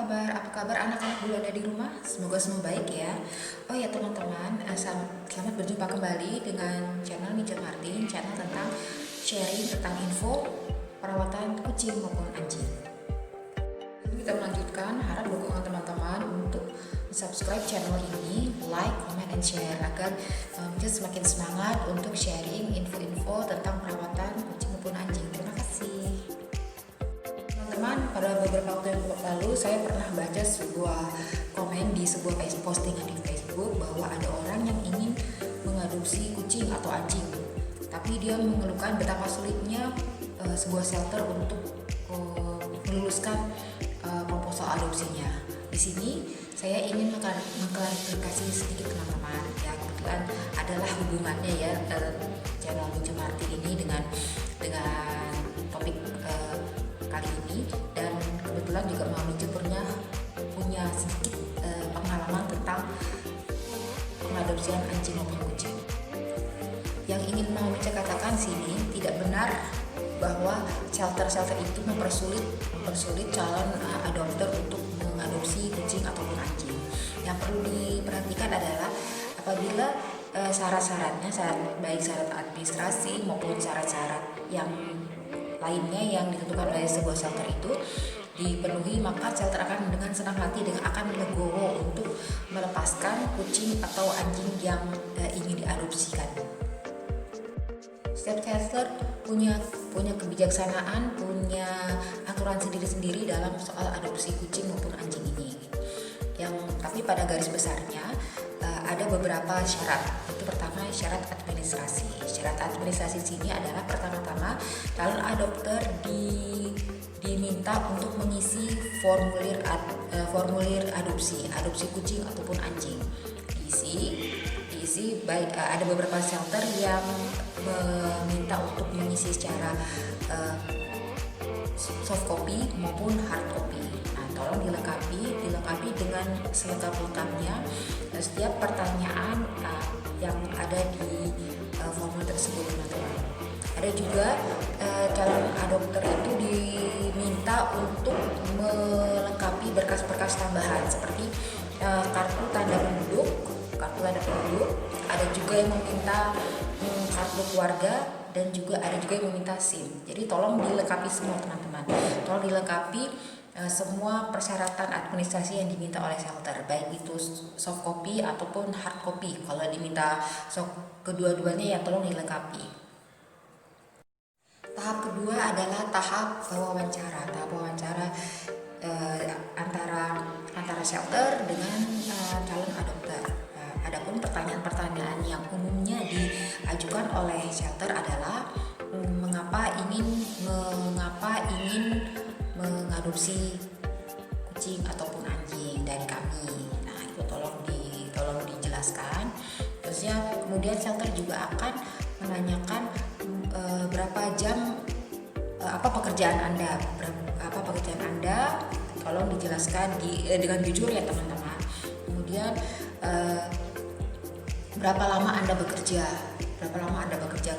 kabar? Apa kabar anak-anak dulu ada di rumah? Semoga semua baik ya. Oh ya teman-teman, selamat berjumpa kembali dengan channel Mija Martin, channel tentang sharing tentang info perawatan kucing maupun anjing. Kita melanjutkan, harap dukungan teman-teman untuk subscribe channel ini, like, comment, and share agar Mija semakin semangat untuk sharing info-info tentang perawatan kucing maupun anjing. Terima kasih. Teman-teman, pada beberapa waktu yang lalu saya pernah baca sebuah komen di sebuah postingan di Facebook bahwa ada orang yang ingin mengadopsi kucing atau anjing, tapi dia mengeluhkan betapa sulitnya sebuah shelter untuk meluluskan proposal adopsinya. Di sini saya ingin mengklarifikasi sedikit teman-teman, ya kebetulan adalah hubungannya ya channel Mija Martin ini dengan topik kali ini, dan kebetulan juga Mami Cukurnya punya sedikit pengalaman tentang pengadopsian anjing maupun kucing. Yang ingin Mami katakan sini, tidak benar bahwa shelter-shelter itu mempersulit calon adopter untuk mengadopsi kucing ataupun anjing. Yang perlu diperhatikan adalah apabila syarat-syaratnya, baik syarat administrasi maupun syarat-syarat yang lainnya yang ditentukan oleh sebuah shelter itu dipenuhi, maka shelter akan dengan senang hati akan legowo untuk melepaskan kucing atau anjing yang ingin diadopsikan. Setiap shelter punya kebijaksanaan, punya aturan sendiri-sendiri dalam soal adopsi kucing maupun anjing ini. Tapi pada garis besarnya ada beberapa syarat. Itu pertama syarat administrasi. Syarat administrasi sini adalah pertama-tama calon adopter diminta untuk mengisi formulir adopsi kucing ataupun anjing. Diisi baik ada beberapa shelter yang meminta untuk mengisi secara soft copy maupun hard copy. Nah, tolong dilengkapi dengan selengkap-lengkapnya setiap pertanyaan yang ada di formulir tersebut, teman-teman. Ada juga calon adopter itu diminta untuk melengkapi berkas-berkas tambahan seperti kartu tanda penduduk. Ada juga yang meminta kartu keluarga, dan juga ada juga yang meminta SIM. Jadi tolong dilengkapi semua, teman-teman. Tolong dilengkapi semua persyaratan administrasi yang diminta oleh shelter, baik itu soft copy ataupun hard copy. Kalau diminta kedua-duanya ya tolong dilengkapi. Tahap kedua adalah tahap wawancara. Tahap wawancara antara shelter dengan calon adopter. Adapun pertanyaan-pertanyaan yang umumnya diajukan oleh shelter adalah mengapa ingin mengadopsi kucing ataupun anjing dari kami. Nah, itu tolong dijelaskan. Terusnya kemudian shelter juga akan menanyakan berapa jam apa pekerjaan Anda, tolong dijelaskan dengan jujur ya, teman-teman. Kemudian berapa lama Anda bekerja.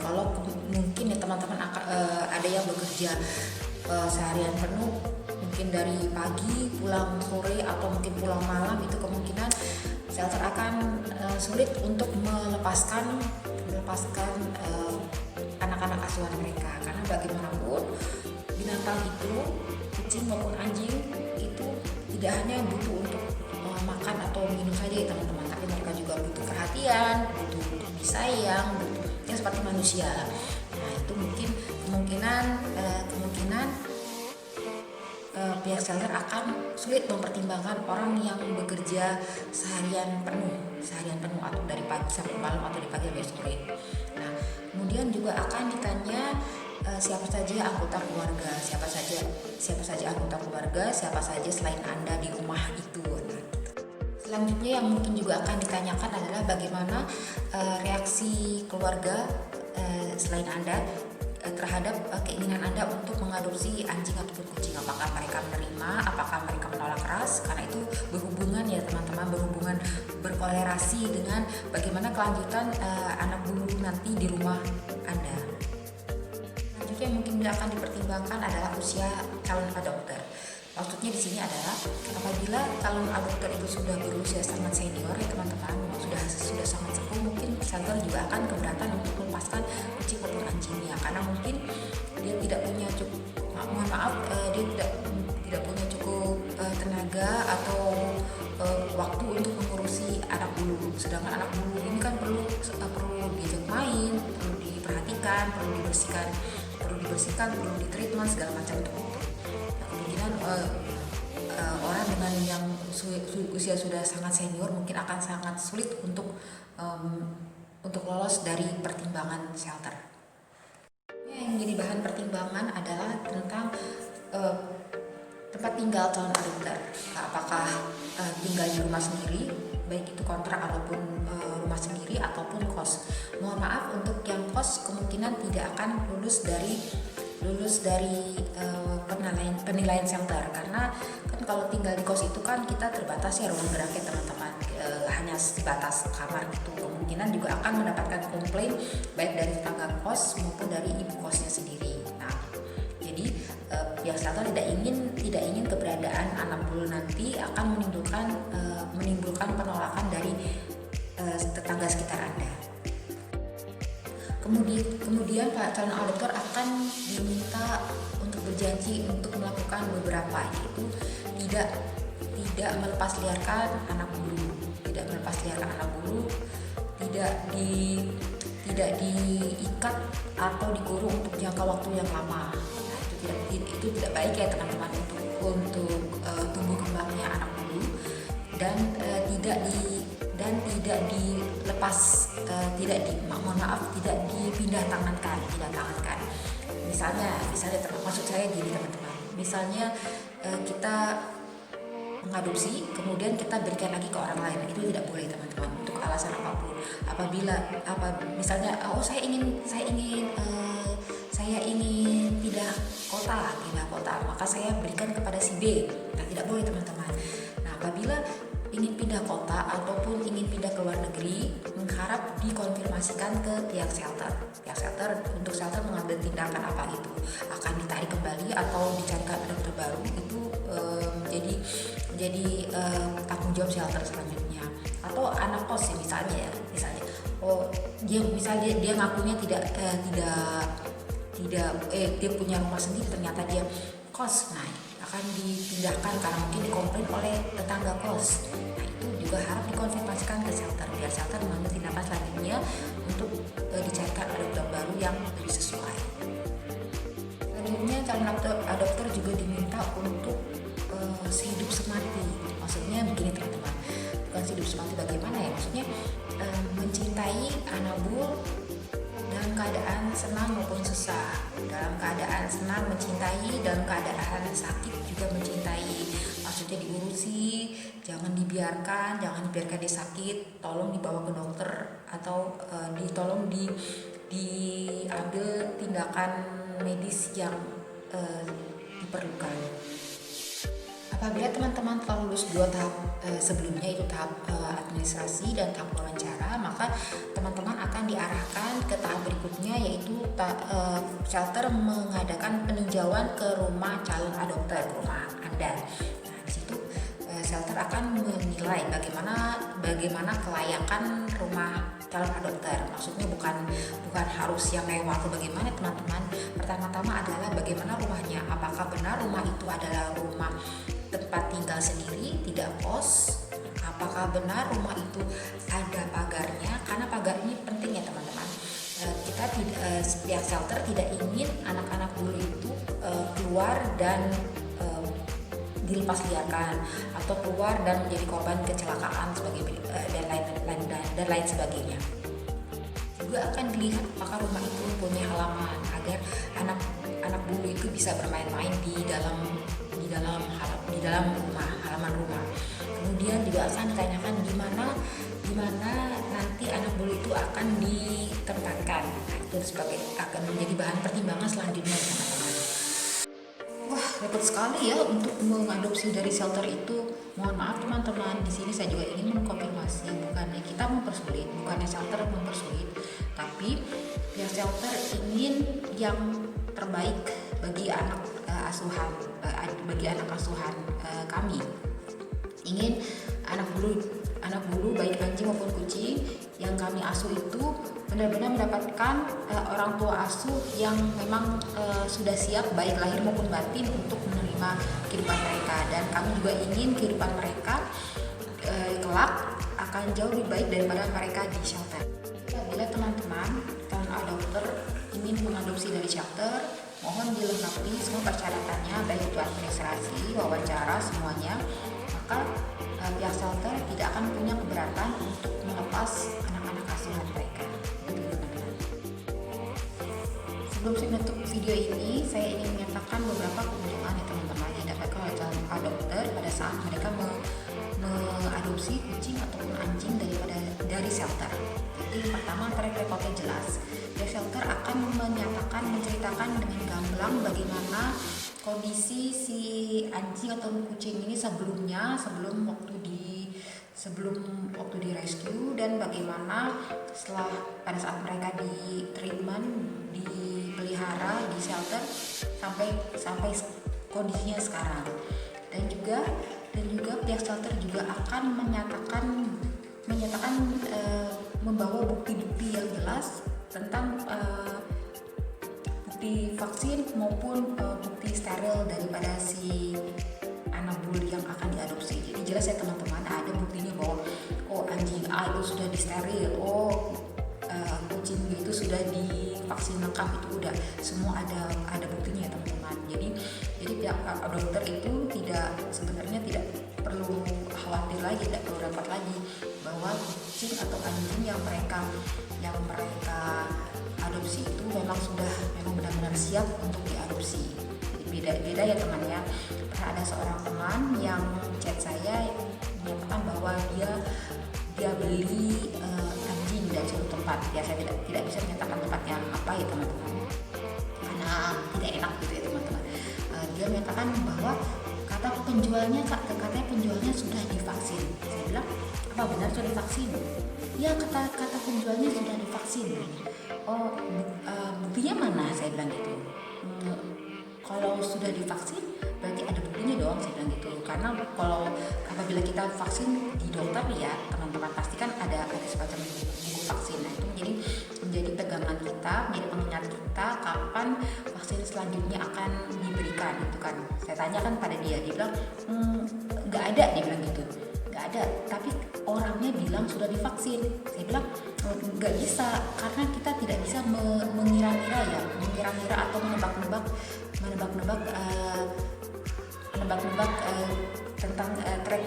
Kalau mungkin ya teman-teman ada yang bekerja seharian penuh, mungkin dari pagi pulang sore atau mungkin pulang malam, itu kemungkinan shelter akan sulit untuk melepaskan anak-anak asuhan mereka, karena bagaimanapun binatang itu, kucing maupun anjing itu tidak hanya butuh untuk makan atau minum saja ya teman-teman, tapi mereka juga butuh perhatian, butuh disayang, butuh seperti manusia. Nah, itu mungkin kemungkinan pihak shelter akan sulit mempertimbangkan orang yang bekerja seharian penuh atau dari pagi sampai malam atau di pagi sampai sore. Nah, kemudian juga akan ditanya siapa saja anggota keluarga, siapa saja selain Anda di rumah itu. Nah, selanjutnya yang mungkin juga akan ditanyakan adalah bagaimana reaksi keluarga selain Anda terhadap keinginan Anda untuk mengadopsi anjing ataupun kucing. Apakah mereka menerima, apakah mereka menolak keras, karena itu berhubungan ya teman-teman, berkolerasi dengan bagaimana kelanjutan anak bulu nanti di rumah Anda. Selanjutnya yang mungkin akan dipertimbangkan adalah usia calon adopter. Maksudnya di sini adalah apabila calon adopter itu sudah berusia sangat senior ya teman-teman, sudah sangat sepuh, mungkin shelter juga akan keberatan untuk melepaskan kucing atau anjingnya karena mungkin dia tidak punya cukup dia tidak punya cukup tenaga atau waktu untuk mengurusi anak bulu. Sedangkan anak bulu ini kan perlu diajak main, perlu diperhatikan, perlu dibersihkan, perlu ditreatment segala macam untuk itu. Nah, kemungkinan orang dengan yang usia sudah sangat senior mungkin akan sangat sulit untuk lolos dari pertimbangan shelter. Yang jadi bahan pertimbangan adalah tentang tempat tinggal calon adopter. Apakah tinggal di rumah sendiri, baik itu kontrak ataupun rumah sendiri ataupun kos. Mohon maaf untuk yang kos kemungkinan tidak akan lulus dari penilaian shelter karena kan kalau tinggal di kos itu kan kita terbatas ya ruang geraknya teman-teman, hanya sebatas kamar itu. Kemungkinan juga akan mendapatkan komplain baik dari tetangga kos maupun dari ibu kosnya sendiri. Nah, jadi pihak shelter tidak ingin keberadaan anak bulu nanti akan menimbulkan penolakan dari tetangga sekitar Anda. Kemudian Pak calon adopter akan diminta untuk berjanji untuk melakukan beberapa, yaitu tidak melepasliarkan anak bulu, tidak diikat atau dikurung untuk jangka waktu yang lama. Nah, itu tidak baik ya teman-teman untuk tumbuh kembangnya anak bulu dan tidak dilepas, tidak dipindah tangankan. Misalnya maksud saya gini teman-teman. Misalnya kita mengadopsi kemudian kita berikan lagi ke orang lain, itu tidak boleh teman-teman untuk alasan apapun. Misalnya saya ingin pindah kota, maka saya berikan kepada si B. Nah, tidak boleh teman-teman. Nah, apabila ingin pindah kota ataupun ingin pindah ke luar negeri, mengharap dikonfirmasikan ke pihak shelter. Untuk shelter mengambil tindakan apa itu, akan ditarik kembali atau dicarikan adopter baru, itu menjadi tanggung jawab shelter selanjutnya. Atau anak kos ya misalnya dia ngakunya dia punya rumah sendiri, ternyata dia kos. Nah, akan dipindahkan karena mungkin dikomplain oleh tetangga kos. Nah, itu juga harus dikonfirmasikan ke shelter biar shelter mengambil tindakan selanjutnya untuk dicarikan adopter baru yang lebih sesuai. Selanjutnya calon adopter juga diminta untuk sehidup semati. Maksudnya begini teman-teman, bukan sehidup semati bagaimana ya, maksudnya mencintai anak bul dalam keadaan senang maupun susah, dalam keadaan senang mencintai, dalam keadaan sakit juga mencintai. Maksudnya diurusi, jangan dibiarkan dia sakit, tolong dibawa ke dokter atau tolong diambil tindakan medis yang diperlukan. Apabila teman-teman telah lulus 2 tahap sebelumnya, itu tahap administrasi dan tahap wawancara, maka teman-teman akan diarahkan ke tahap berikutnya, yaitu shelter mengadakan peninjauan ke rumah calon adopter, ke rumah Anda. Nah, di situ shelter akan menilai bagaimana kelayakan rumah calon adopter. Maksudnya bukan harus yang mewah atau bagaimana teman-teman. Pertama-tama adalah bagaimana rumahnya, apakah benar rumah itu adalah rumah tempat tinggal sendiri, tidak kos. Apakah benar rumah itu ada pagarnya, karena pagar ini penting ya teman-teman. Kita pihak shelter tidak ingin anak-anak bulu itu keluar dan dilepas liarkan atau keluar dan menjadi korban kecelakaan dan lain sebagainya. Juga akan dilihat apakah rumah itu mempunyai halaman agar anak bulu itu bisa bermain-main di dalam rumah, halaman rumah. Kemudian juga akan ditanyakan di mana nanti anak bulu itu akan ditempatkan. Nah, itu akan menjadi bahan pertimbangan selanjutnya teman-teman. Wah, repot sekali ya untuk mengadopsi dari shelter itu. Mohon maaf teman-teman, di sini saya juga ingin mengkonfirmasi, bukannya kita mempersulit, bukannya shelter mempersulit, tapi pihak shelter ingin yang terbaik bagi anak asuhan kami. Ingin anak bulu baik anjing maupun kucing yang kami asuh itu benar-benar mendapatkan orang tua asuh yang memang sudah siap baik lahir maupun batin untuk menerima kehidupan mereka, dan kami juga ingin kehidupan mereka kelak akan jauh lebih baik daripada mereka di shelter. Bila teman-teman calon adopter ingin mengadopsi dari shelter, mohon dilengkapi semua persyaratannya, baik itu administrasi, wawancara, semuanya. Maka pihak shelter tidak akan punya keberatan untuk melepas anak-anak asuhan mereka. Sebelum saya menutup video ini, saya ingin menyatakan beberapa keuntungan ya teman-teman yang didapatkan oleh calon adopter pada saat mereka mengadopsi kucing ataupun anjing dari shelter. Jadi pertama, track recordnya jelas. Dari shelter akan menceritakan dengan gamblang bagaimana kondisi si anjing atau kucing ini sebelum waktu di rescue, dan bagaimana setelah pada saat mereka di treatment, dipelihara di shelter sampai kondisinya sekarang. Dan juga pihak shelter juga akan menyatakan membawa bukti-bukti yang jelas tentang bukti vaksin maupun bukti steril daripada si anak bulu yang akan diadopsi. Jadi jelas ya teman-teman, ada buktinya bahwa anjing A itu sudah disteril, kucing B itu sudah divaksin lengkap, itu udah semua ada buktinya ya teman-teman. Jadi pihak dokter itu sebenarnya tidak perlu khawatir lagi, tidak perlu repot lagi bahwa kucing atau anjing yang mereka adopsi itu memang benar-benar siap untuk diadopsi. Jadi beda ya teman ya. Pernah ada seorang teman yang chat saya menyatakan bahwa dia beli anjing dari suatu tempat. Ya saya tidak bisa menyatakan tempatnya apa ya teman-teman, karena tidak enak gitu ya teman-teman. Dia menyatakan bahwa katanya penjualnya sudah divaksin. Saya bilang, apa benar sudah divaksin? Ya, kata penjualnya sudah divaksin. Buktinya mana? Saya bilang gitu. Kalau sudah divaksin berarti ada buktinya dong, saya bilang gitu. Karena kalau apabila kita vaksin di dokter ya teman-teman, pasti kan ada semacam buku vaksin. Nah itu menjadi pegangan kita, menjadi pengingat kita kapan vaksin selanjutnya akan diberikan itu kan. Saya tanyakan pada dia bilang nggak ada, dia bilang gitu, nggak ada. Tapi orangnya bilang sudah divaksin. Saya bilang nggak bisa, karena kita tidak bisa mengira-ngira atau menebak-nebak tentang track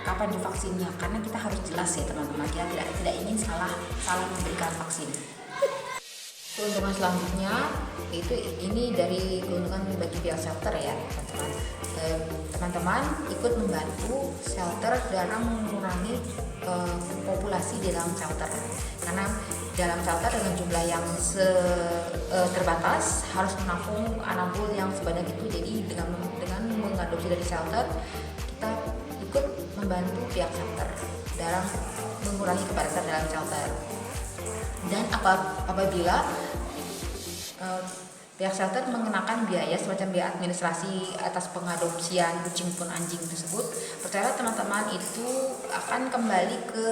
kapan divaksinnya, karena kita harus jelas ya teman-teman, kita tidak ingin salah memberikan vaksin. Keuntungan selanjutnya ini dari keuntungan bagi pihak shelter ya teman-teman. Teman-teman ikut membantu shelter dalam mengurangi populasi di dalam shelter, karena dalam shelter dengan jumlah yang terbatas harus menampung anak bulu yang sebanyak itu. Jadi dengan mengadopsi dari shelter, kita ikut membantu pihak shelter dalam mengurangi kepadatan dalam shelter. Dan apabila pihak shelter mengenakan biaya semacam biaya administrasi atas pengadopsian kucing pun anjing tersebut, percayalah teman-teman, itu akan kembali ke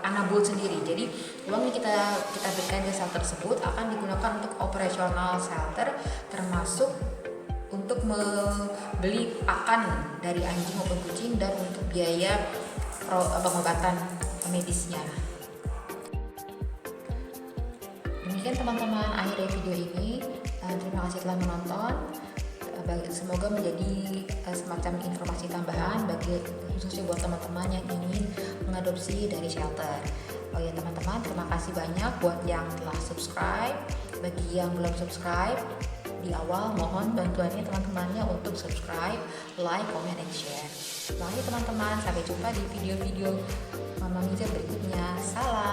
anak bulu sendiri. Jadi uang yang kita berikan ke shelter tersebut akan digunakan untuk operasional shelter, termasuk untuk membeli pakan dari anjing maupun kucing dan untuk biaya pengobatan medisnya. Demikian teman-teman, akhir dari video ini. Terima kasih telah menonton. Semoga menjadi semacam informasi tambahan khususnya buat teman-teman yang ingin mengadopsi dari shelter. Oh ya teman-teman, terima kasih banyak buat yang telah subscribe. Bagi yang belum subscribe, di awal mohon bantuannya teman-temannya untuk subscribe, like, comment, and share. Terima kasih teman-teman, sampai jumpa di video-video Mama Miza berikutnya. Salam.